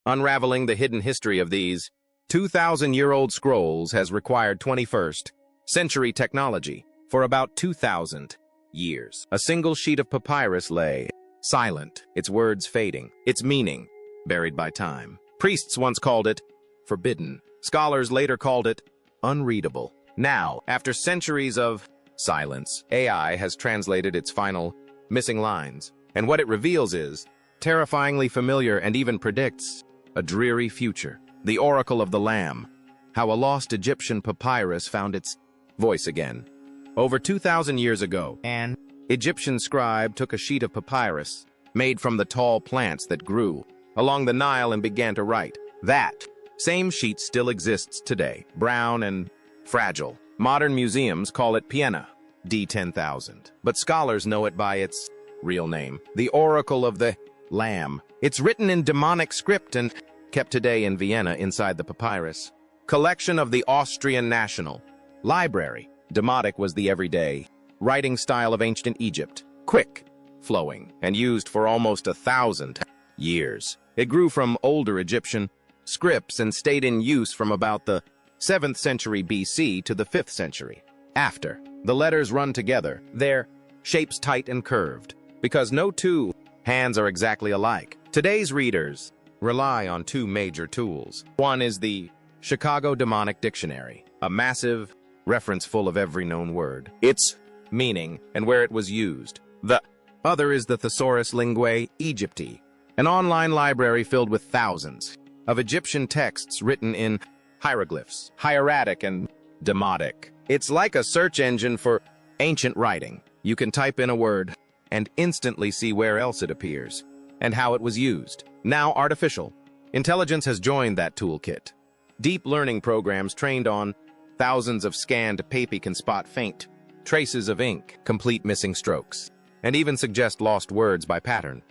Unraveling the hidden history of these 2,000-year-old scrolls has required 21st century technology for about 2,000 years. A single sheet of papyrus lay silent, its words fading, its meaning buried by time. Priests once called it forbidden. Scholars later called it unreadable. Now, after centuries of silence, AI has translated its final missing lines, and what it reveals is terrifyingly familiar and even predicts a dreary future. The Oracle of the Lamb, how a lost Egyptian papyrus found its voice again. Over 2,000 years ago, an Egyptian scribe took a sheet of papyrus made from the tall plants that grew along the Nile and began to write. That same sheet still exists today, brown and fragile. Modern museums call it Pienna D10,000, but scholars know it by its real name, the Oracle of the Lamb. It's written in Demodic script and kept today in Vienna inside the Papyrus collection of the Austrian National Library. Demodic was the everyday writing style of ancient Egypt, quick, flowing, and used for almost 1,000 years. It grew from older Egyptian scripts and stayed in use from about the 7th century BC to the 5th century. After, the letters run together, their shapes tight and curved, because no two hands are exactly alike. Today's readers rely on two major tools. One is the Chicago Demonic Dictionary, a massive reference full of every known word, its meaning, and where it was used. The other is the Thesaurus Linguae Egypti, an online library filled with thousands of Egyptian texts written in hieroglyphs, hieratic, and Demodic. It's like a search engine for ancient writing. You can type in a word and instantly see where else it appears and how it was used. Now artificial intelligence has joined that toolkit. Deep learning programs trained on thousands of scanned paper can spot faint traces of ink, complete missing strokes, and even suggest lost words by pattern.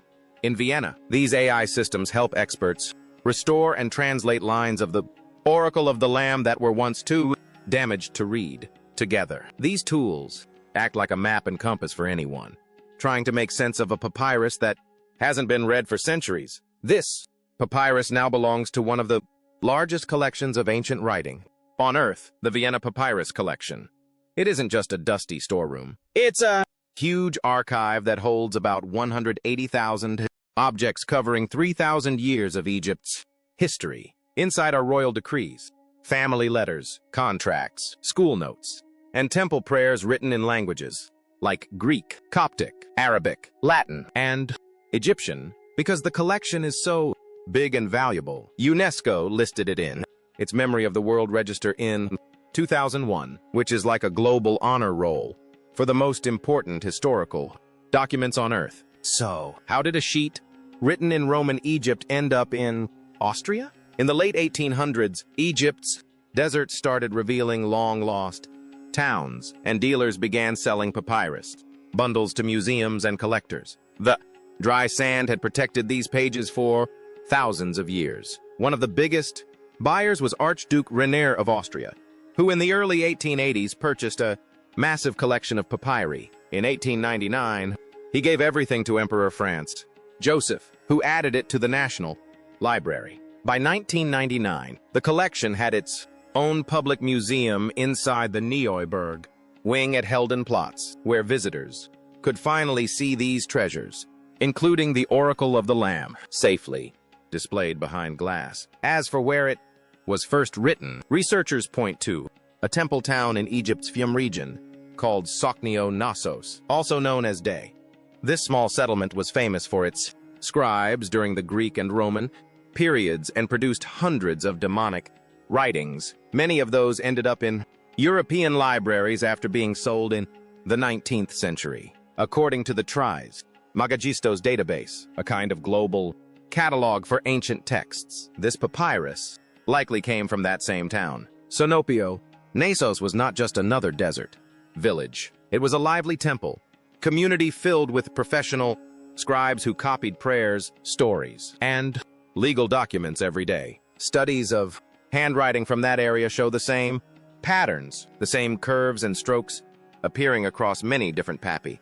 In Vienna, these AI systems help experts restore and translate lines of the Oracle of the Lamb that were once too damaged to read together. These tools act like a map and compass for anyone trying to make sense of a papyrus that hasn't been read for centuries. This papyrus now belongs to one of the largest collections of ancient writing on Earth, the Vienna Papyrus Collection. It isn't just a dusty storeroom. It's a huge archive that holds about 180,000 objects covering 3,000 years of Egypt's history. Inside are royal decrees, family letters, contracts, school notes, and temple prayers written in languages like Greek, Coptic, Arabic, Latin, and Egyptian. Because the collection is so big and valuable, UNESCO listed it in its Memory of the World Register in 2001, which is like a global honor roll for the most important historical documents on Earth. So, how did a sheet written in Roman Egypt end up in Austria? In the late 1800s, Egypt's desert started revealing long-lost towns, and dealers began selling papyrus bundles to museums and collectors. The dry sand had protected these pages for thousands of years. One of the biggest buyers was Archduke Rainier of Austria, who in the early 1880s purchased a massive collection of papyri. In 1899, he gave everything to Emperor Franz Joseph, who added it to the National Library. By 1999, the collection had its own public museum inside the Neuberg wing at Heldenplatz, where visitors could finally see these treasures, including the Oracle of the Lamb, safely displayed behind glass. As for where it was first written, researchers point to a temple town in Egypt's Fiume region called Soknio Knossos, also known as Day. This small settlement was famous for its scribes during the Greek and Roman periods and produced hundreds of demonic writings. Many of those ended up in European libraries after being sold in the 19th century. According to the Trismegistos database, a kind of global catalog for ancient texts, this papyrus likely came from that same town. Sonopio, Knossos was not just another desert village. It was a lively temple, community filled with professional scribes who copied prayers, stories, and legal documents every day. Studies of handwriting from that area show the same patterns, the same curves and strokes appearing across many different papi.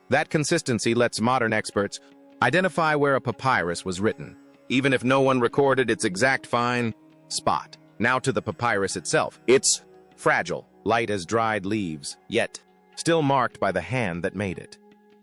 That consistency lets modern experts identify where a papyrus was written even if no one recorded its exact fine spot. Now to the papyrus itself. It's fragile, light as dried leaves, yet still marked by the hand that made it.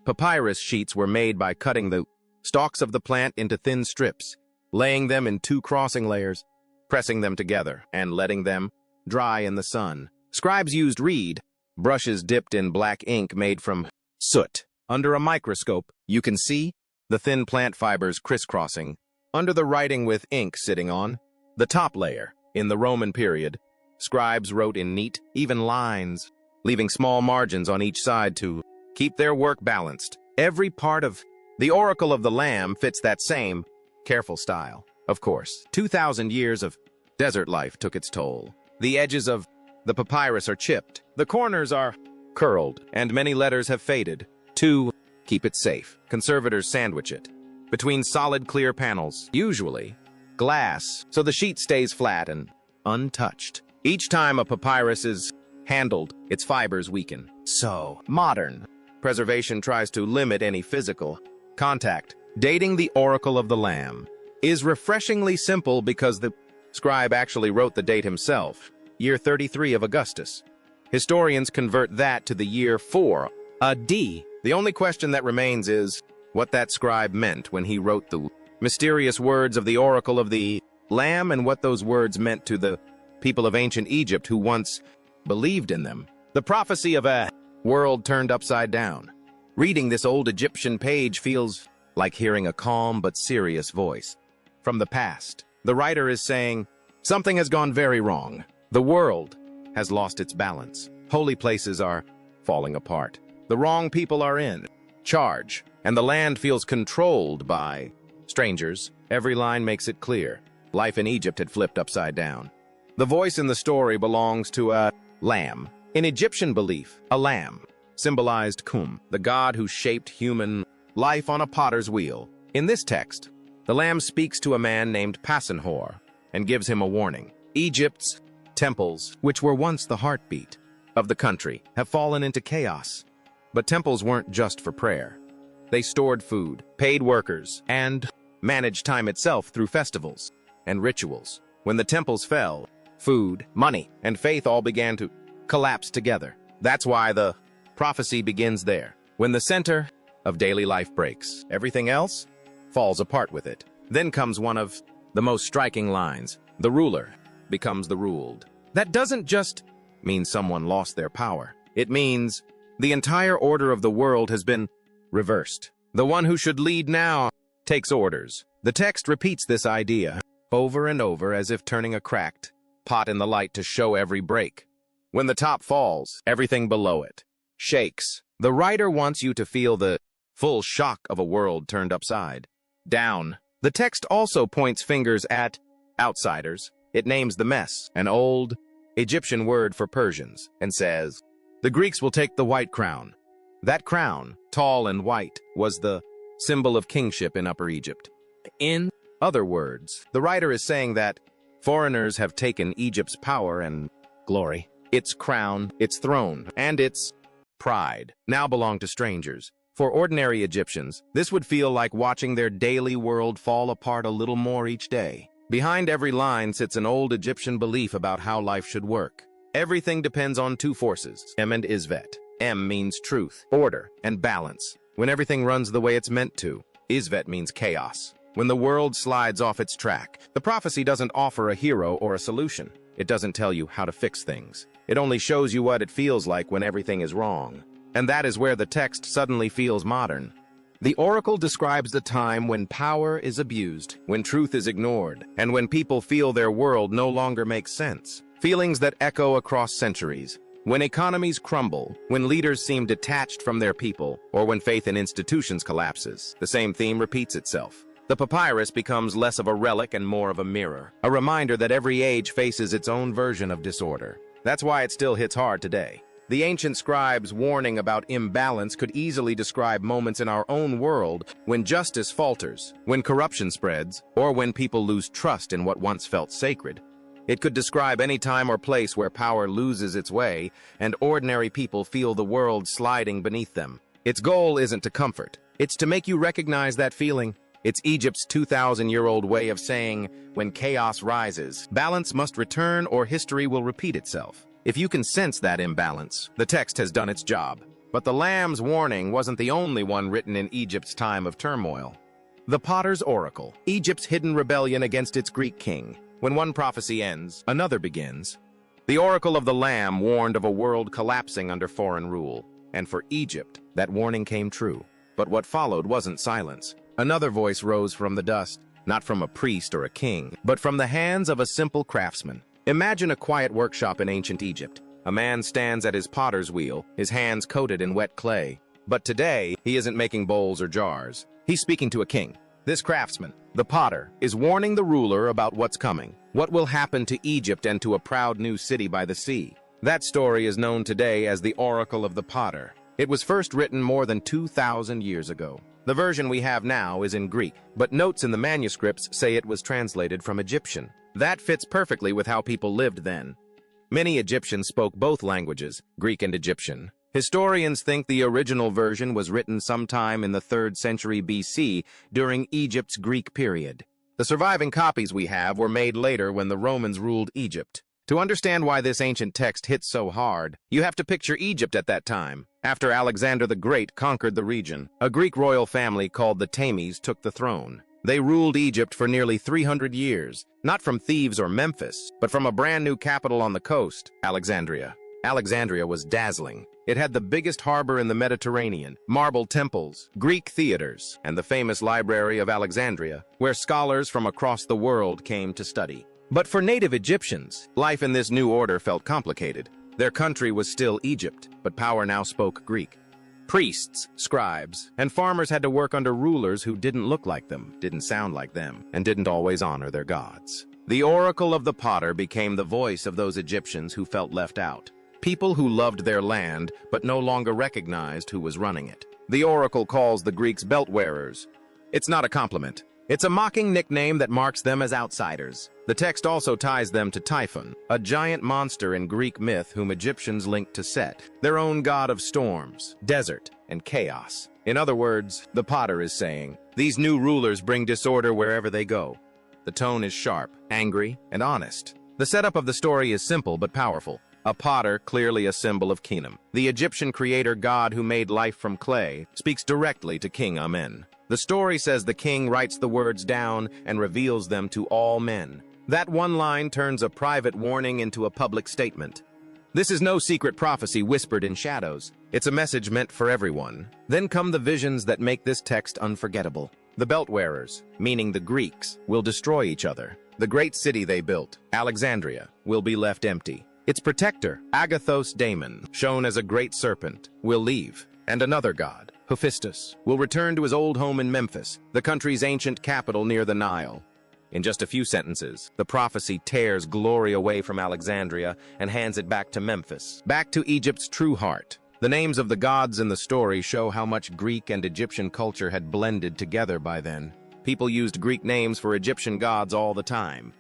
Papyrus sheets were made by cutting the stalks of the plant into thin strips, laying them in 2 crossing layers, pressing them together, and letting them dry in the sun. Scribes used reed brushes dipped in black ink made from soot. Under a microscope, you can see the thin plant fibers crisscrossing under the writing with ink sitting on the top layer. In the Roman period, scribes wrote in neat, even lines, leaving small margins on each side to keep their work balanced. Every part of the Oracle of the Lamb fits that same careful style. Of course, 2,000 years of desert life took its toll. The edges of the papyrus are chipped, the corners are curled, and many letters have faded. To keep it safe, conservators sandwich it between solid clear panels, usually glass, so the sheet stays flat and untouched. Each time a papyrus is handled, its fibers weaken. So, modern preservation tries to limit any physical contact. Dating the Oracle of the Lamb is refreshingly simple because the scribe actually wrote the date himself, year 33 of Augustus. Historians convert that to the year 4 AD. The only question that remains is what that scribe meant when he wrote the mysterious words of the Oracle of the Lamb and what those words meant to the people of ancient Egypt who once believed in them. The prophecy of a world turned upside down. Reading this old Egyptian page feels like hearing a calm but serious voice from the past. The writer is saying, something has gone very wrong. The world has lost its balance. Holy places are falling apart. The wrong people are in charge, and the land feels controlled by strangers. Every line makes it clear. Life in Egypt had flipped upside down. The voice in the story belongs to a lamb. In Egyptian belief, a lamb symbolized Kum, the god who shaped human life on a potter's wheel. In this text, the lamb speaks to a man named Passenhor and gives him a warning. Egypt's temples, which were once the heartbeat of the country, have fallen into chaos. But temples weren't just for prayer. They stored food, paid workers, and managed time itself through festivals and rituals. When the temples fell, food, money, and faith all began to collapse together. That's why the prophecy begins there. When the center of daily life breaks, everything else falls apart with it. Then comes one of the most striking lines. The ruler becomes the ruled. That doesn't just mean someone lost their power. It means the entire order of the world has been reversed. The one who should lead now takes orders. The text repeats this idea over and over as if turning a cracked pot in the light to show every break. When the top falls, everything below it shakes. The writer wants you to feel the full shock of a world turned upside down. The text also points fingers at outsiders. It names the mess, an old Egyptian word for Persians, and says, the Greeks will take the white crown. That crown, tall and white, was the symbol of kingship in Upper Egypt. In other words, the writer is saying that foreigners have taken Egypt's power and glory. Its crown, its throne, and its pride now belong to strangers. For ordinary Egyptians, this would feel like watching their daily world fall apart a little more each day. Behind every line sits an old Egyptian belief about how life should work. Everything depends on 2 forces, M and Isvet. M means truth, order, and balance. When everything runs the way it's meant to, Isvet means chaos. When the world slides off its track, the prophecy doesn't offer a hero or a solution. It doesn't tell you how to fix things. It only shows you what it feels like when everything is wrong. And that is where the text suddenly feels modern. The oracle describes the time when power is abused, when truth is ignored, and when people feel their world no longer makes sense. Feelings that echo across centuries. When economies crumble, when leaders seem detached from their people, or when faith in institutions collapses, the same theme repeats itself. The papyrus becomes less of a relic and more of a mirror, a reminder that every age faces its own version of disorder. That's why it still hits hard today. The ancient scribes' warning about imbalance could easily describe moments in our own world when justice falters, when corruption spreads, or when people lose trust in what once felt sacred. It could describe any time or place where power loses its way and ordinary people feel the world sliding beneath them. Its goal isn't to comfort. It's to make you recognize that feeling, It's Egypt's 2,000-year-old way of saying, when chaos rises, balance must return or history will repeat itself. If you can sense that imbalance, the text has done its job. But the lamb's warning wasn't the only one written in Egypt's time of turmoil. The Potter's Oracle, Egypt's hidden rebellion against its Greek king. When one prophecy ends, another begins. The Oracle of the Lamb warned of a world collapsing under foreign rule. And for Egypt, that warning came true. But what followed wasn't silence. Another voice rose from the dust, not from a priest or a king, but from the hands of a simple craftsman. Imagine a quiet workshop in ancient Egypt. A man stands at his potter's wheel, his hands coated in wet clay. But today, he isn't making bowls or jars. He's speaking to a king. This craftsman, the potter, is warning the ruler about what's coming. What will happen to Egypt and to a proud new city by the sea? That story is known today as the Oracle of the Potter. It was first written more than 2,000 years ago. The version we have now is in Greek, but notes in the manuscripts say it was translated from Egyptian. That fits perfectly with how people lived then. Many Egyptians spoke both languages, Greek and Egyptian. Historians think the original version was written sometime in the 3rd century BC during Egypt's Greek period. The surviving copies we have were made later when the Romans ruled Egypt. To understand why this ancient text hits so hard, you have to picture Egypt at that time. After Alexander the Great conquered the region, a Greek royal family called the Ptolemies took the throne. They ruled Egypt for nearly 300 years, not from Thebes or Memphis, but from a brand new capital on the coast, Alexandria. Alexandria was dazzling. It had the biggest harbor in the Mediterranean, marble temples, Greek theaters, and the famous Library of Alexandria, where scholars from across the world came to study. But for native Egyptians, life in this new order felt complicated. Their country was still Egypt, but power now spoke Greek. Priests, scribes, and farmers had to work under rulers who didn't look like them, didn't sound like them, and didn't always honor their gods. The Oracle of the Potter became the voice of those Egyptians who felt left out. People who loved their land, but no longer recognized who was running it. The Oracle calls the Greeks belt wearers. It's not a compliment. It's a mocking nickname that marks them as outsiders. The text also ties them to Typhon, a giant monster in Greek myth whom Egyptians linked to Set, their own god of storms, desert, and chaos. In other words, the potter is saying, these new rulers bring disorder wherever they go. The tone is sharp, angry, and honest. The setup of the story is simple but powerful. A potter, clearly a symbol of Khnum. The Egyptian creator god who made life from clay, speaks directly to King Amen. The story says the king writes the words down and reveals them to all men. That one line turns a private warning into a public statement. This is no secret prophecy whispered in shadows. It's a message meant for everyone. Then come the visions that make this text unforgettable. The belt wearers, meaning the Greeks, will destroy each other. The great city they built, Alexandria, will be left empty. Its protector, Agathos Daemon, shown as a great serpent, will leave. And another god, Hephaestus, will return to his old home in Memphis, the country's ancient capital near the Nile. In just a few sentences, the prophecy tears glory away from Alexandria and hands it back to Memphis, back to Egypt's true heart. The names of the gods in the story show how much Greek and Egyptian culture had blended together by then. People used Greek names for Egyptian gods all the time.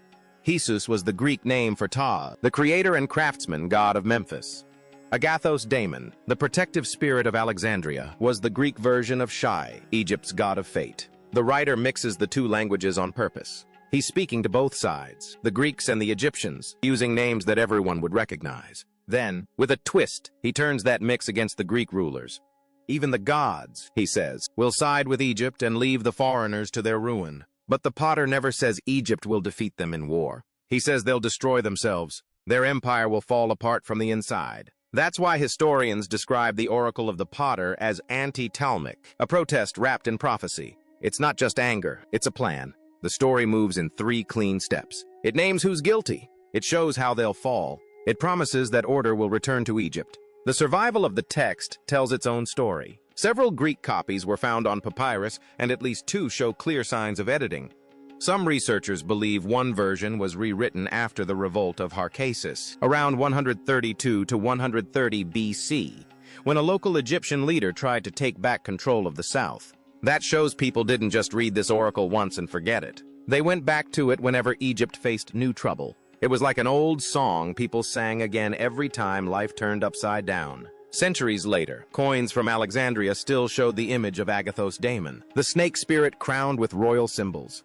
Jesus was the Greek name for Ptah, the creator and craftsman god of Memphis. Agathos Daemon, the protective spirit of Alexandria, was the Greek version of Shai, Egypt's god of fate. The writer mixes the two languages on purpose. He's speaking to both sides, the Greeks and the Egyptians, using names that everyone would recognize. Then, with a twist, he turns that mix against the Greek rulers. Even the gods, he says, will side with Egypt and leave the foreigners to their ruin. But the potter never says Egypt will defeat them in war. He says they'll destroy themselves. Their empire will fall apart from the inside. That's why historians describe the Oracle of the Potter as anti-Talmudic, a protest wrapped in prophecy. It's not just anger, it's a plan. The story moves in 3 clean steps. It names who's guilty. It shows how they'll fall. It promises that order will return to Egypt. The survival of the text tells its own story. Several Greek copies were found on papyrus, and at least 2 show clear signs of editing. Some researchers believe one version was rewritten after the revolt of Harkessis, around 132 to 130 BC, when a local Egyptian leader tried to take back control of the south. That shows people didn't just read this oracle once and forget it. They went back to it whenever Egypt faced new trouble. It was like an old song people sang again every time life turned upside down. Centuries later, coins from Alexandria still showed the image of Agathos Daemon, the snake spirit crowned with royal symbols.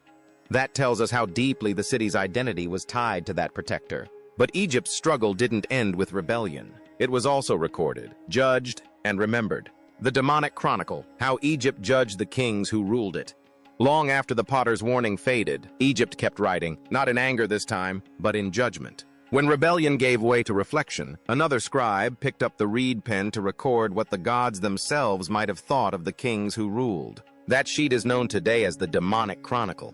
That tells us how deeply the city's identity was tied to that protector. But Egypt's struggle didn't end with rebellion. It was also recorded, judged, and remembered. The Demodic Chronicle, how Egypt judged the kings who ruled it. Long after the potter's warning faded, Egypt kept writing, not in anger this time, but in judgment. When rebellion gave way to reflection, another scribe picked up the reed pen to record what the gods themselves might have thought of the kings who ruled. That sheet is known today as the Demodic Chronicle.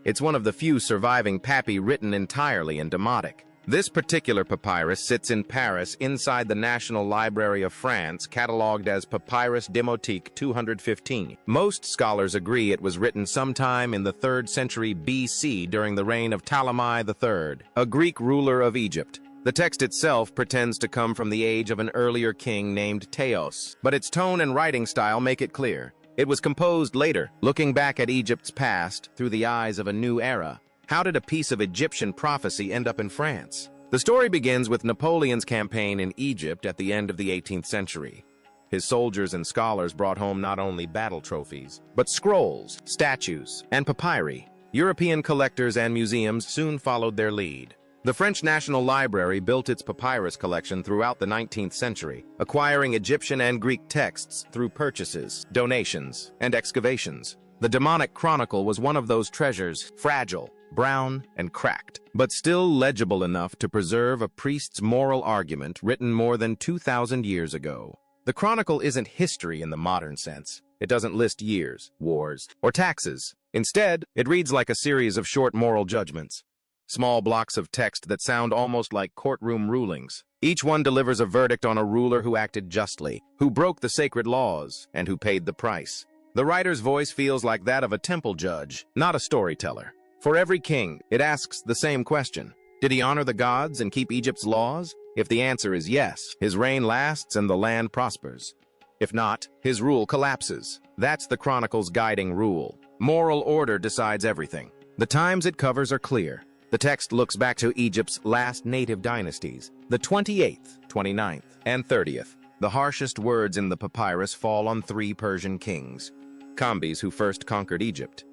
It's one of the few surviving papyri written entirely in Demodic. This particular papyrus sits in Paris inside the National Library of France, catalogued as Papyrus Demodic 215. Most scholars agree it was written sometime in the 3rd century BC during the reign of Ptolemy III, a Greek ruler of Egypt. The text itself pretends to come from the age of an earlier king named Teos, but its tone and writing style make it clear. It was composed later, looking back at Egypt's past through the eyes of a new era. How did a piece of Egyptian prophecy end up in France? The story begins with Napoleon's campaign in Egypt at the end of the 18th century. His soldiers and scholars brought home not only battle trophies, but scrolls, statues, and papyri. European collectors and museums soon followed their lead. The French National Library built its papyrus collection throughout the 19th century, acquiring Egyptian and Greek texts through purchases, donations, and excavations. The Demodic Chronicle was one of those treasures, fragile, brown, and cracked, but still legible enough to preserve a priest's moral argument written more than 2,000 years ago. The Chronicle isn't history in the modern sense. It doesn't list years, wars, or taxes. Instead, it reads like a series of short moral judgments. Small blocks of text that sound almost like courtroom rulings. Each one delivers a verdict on a ruler who acted justly, who broke the sacred laws, and who paid the price. The writer's voice feels like that of a temple judge, not a storyteller. For every king, it asks the same question. Did he honor the gods and keep Egypt's laws? If the answer is yes, his reign lasts and the land prospers. If not, his rule collapses. That's the Chronicle's guiding rule. Moral order decides everything. The times it covers are clear. The text looks back to Egypt's last native dynasties, the 28th, 29th, and 30th. The harshest words in the papyrus fall on 3 Persian kings. Cambyses, who first conquered Egypt.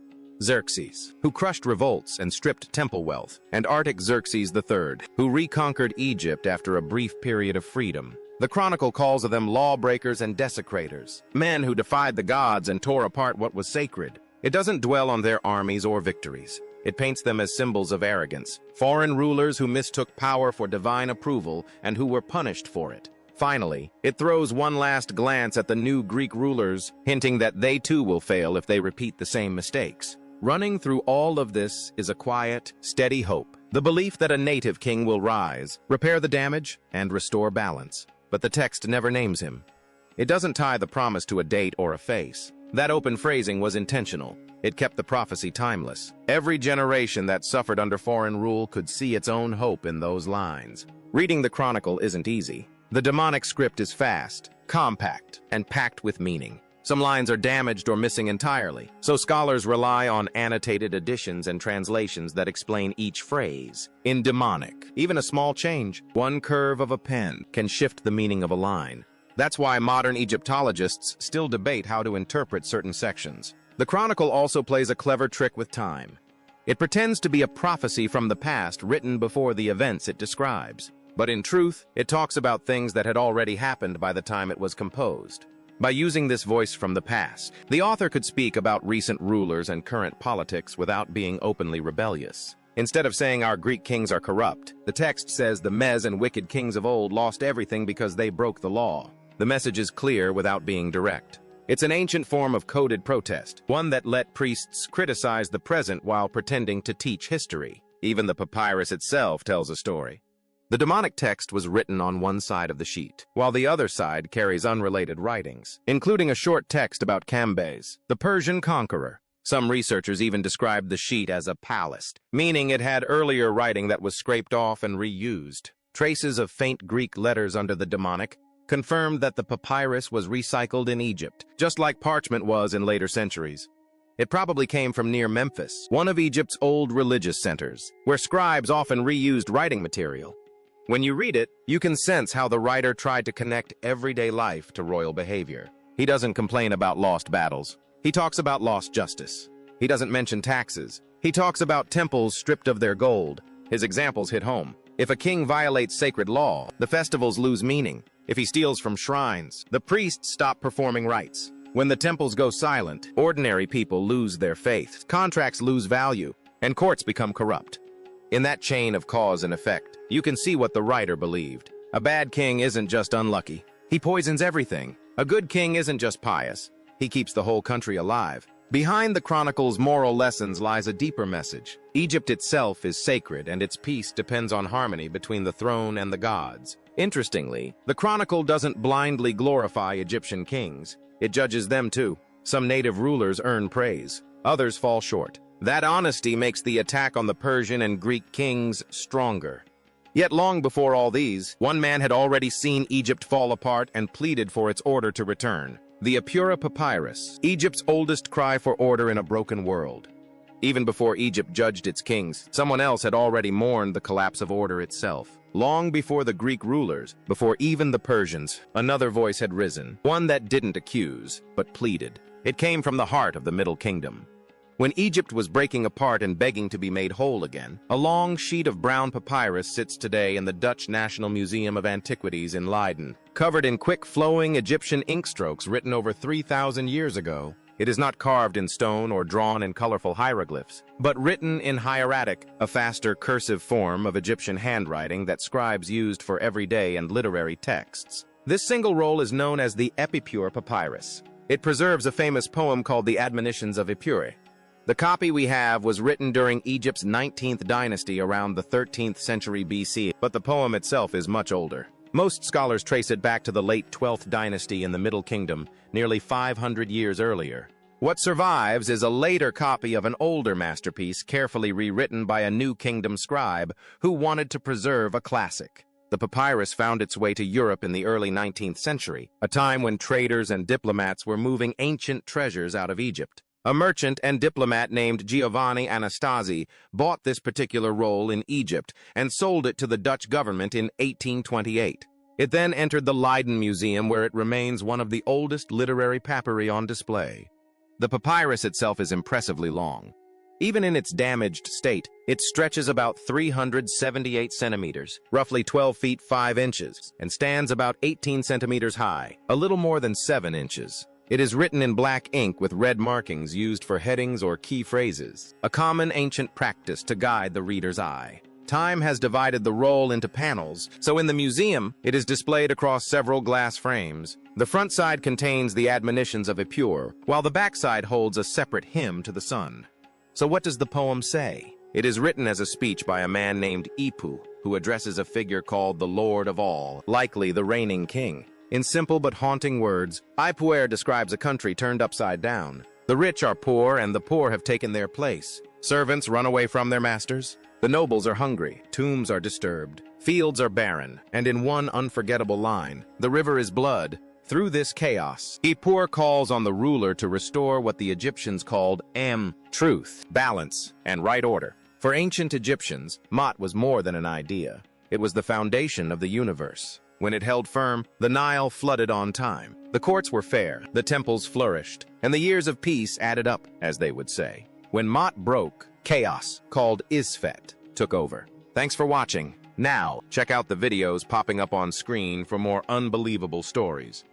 Xerxes, who crushed revolts and stripped temple wealth. And Artaxerxes III, who reconquered Egypt after a brief period of freedom. The Chronicle calls them lawbreakers and desecrators, men who defied the gods and tore apart what was sacred. It doesn't dwell on their armies or victories. It paints them as symbols of arrogance, foreign rulers who mistook power for divine approval and who were punished for it. Finally, it throws one last glance at the new Greek rulers, hinting that they too will fail if they repeat the same mistakes. Running through all of this is a quiet, steady hope, the belief that a native king will rise, repair the damage, and restore balance. But the text never names him. It doesn't tie the promise to a date or a face. That open phrasing was intentional. It kept the prophecy timeless. Every generation that suffered under foreign rule could see its own hope in those lines. Reading the Chronicle isn't easy. The demonic script is fast, compact, and packed with meaning. Some lines are damaged or missing entirely, so scholars rely on annotated editions and translations that explain each phrase. In Demonic, even a small change, one curve of a pen, can shift the meaning of a line. That's why modern Egyptologists still debate how to interpret certain sections. The Chronicle also plays a clever trick with time. It pretends to be a prophecy from the past written before the events it describes. But in truth, it talks about things that had already happened by the time it was composed. By using this voice from the past, the author could speak about recent rulers and current politics without being openly rebellious. Instead of saying our Greek kings are corrupt, the text says the Mez and wicked kings of old lost everything because they broke the law. The message is clear without being direct. It's an ancient form of coded protest, one that let priests criticize the present while pretending to teach history. Even the papyrus itself tells a story. The demonic text was written on one side of the sheet, while the other side carries unrelated writings, including a short text about Cambyses, the Persian conqueror. Some researchers even described the sheet as a palace, meaning it had earlier writing that was scraped off and reused. Traces of faint Greek letters under the demonic confirmed that the papyrus was recycled in Egypt, just like parchment was in later centuries. It probably came from near Memphis, one of Egypt's old religious centers, where scribes often reused writing material. When you read it, you can sense how the writer tried to connect everyday life to royal behavior. He doesn't complain about lost battles. He talks about lost justice. He doesn't mention taxes. He talks about temples stripped of their gold. His examples hit home. If a king violates sacred law, the festivals lose meaning. If he steals from shrines, the priests stop performing rites. When the temples go silent, ordinary people lose their faith, contracts lose value, and courts become corrupt. In that chain of cause and effect, you can see what the writer believed. A bad king isn't just unlucky. He poisons everything. A good king isn't just pious. He keeps the whole country alive. Behind the chronicle's moral lessons lies a deeper message. Egypt itself is sacred, and its peace depends on harmony between the throne and the gods. Interestingly, the chronicle doesn't blindly glorify Egyptian kings. It judges them too. Some native rulers earn praise. Others fall short. That honesty makes the attack on the Persian and Greek kings stronger. Yet long before all these, one man had already seen Egypt fall apart and pleaded for its order to return. The Apura Papyrus, Egypt's oldest cry for order in a broken world. Even before Egypt judged its kings, someone else had already mourned the collapse of order itself. Long before the Greek rulers, before even the Persians, another voice had risen, one that didn't accuse, but pleaded. It came from the heart of the Middle Kingdom. When Egypt was breaking apart and begging to be made whole again, a long sheet of brown papyrus sits today in the Dutch National Museum of Antiquities in Leiden. Covered in quick, flowing Egyptian ink strokes written over 3,000 years ago, it is not carved in stone or drawn in colorful hieroglyphs, but written in hieratic, a faster cursive form of Egyptian handwriting that scribes used for everyday and literary texts. This single roll is known as the Epipure Papyrus. It preserves a famous poem called the Admonitions of Epure. The copy we have was written during Egypt's 19th dynasty around the 13th century BC, but the poem itself is much older. Most scholars trace it back to the late 12th dynasty in the Middle Kingdom, nearly 500 years earlier. What survives is a later copy of an older masterpiece carefully rewritten by a new kingdom scribe who wanted to preserve a classic. The papyrus found its way to Europe in the early 19th century, a time when traders and diplomats were moving ancient treasures out of Egypt. A merchant and diplomat named Giovanni Anastasi bought this particular roll in Egypt and sold it to the Dutch government in 1828. It then entered the Leiden Museum, where it remains one of the oldest literary papyri on display. The papyrus itself is impressively long. Even in its damaged state, it stretches about 378 centimeters, roughly 12 feet 5 inches, and stands about 18 centimeters high, a little more than 7 inches. It is written in black ink with red markings used for headings or key phrases, a common ancient practice to guide the reader's eye. Time has divided the roll into panels, so in the museum, it is displayed across several glass frames. The front side contains the Admonitions of Epure, while the back side holds a separate hymn to the sun. So what does the poem say? It is written as a speech by a man named Ipu, who addresses a figure called the Lord of All, likely the reigning king. In simple but haunting words, Ipuer describes a country turned upside down. The rich are poor, and the poor have taken their place. Servants run away from their masters. The nobles are hungry. Tombs are disturbed. Fields are barren. And in one unforgettable line, the river is blood. Through this chaos, Ipuer calls on the ruler to restore what the Egyptians called truth, balance, and right order. For ancient Egyptians, Mot was more than an idea. It was the foundation of the universe. When it held firm, the Nile flooded on time. The courts were fair, the temples flourished, and the years of peace added up, as they would say. When Mot broke, chaos, called Isfet, took over. Thanks for watching. Now, check out the videos popping up on screen for more unbelievable stories.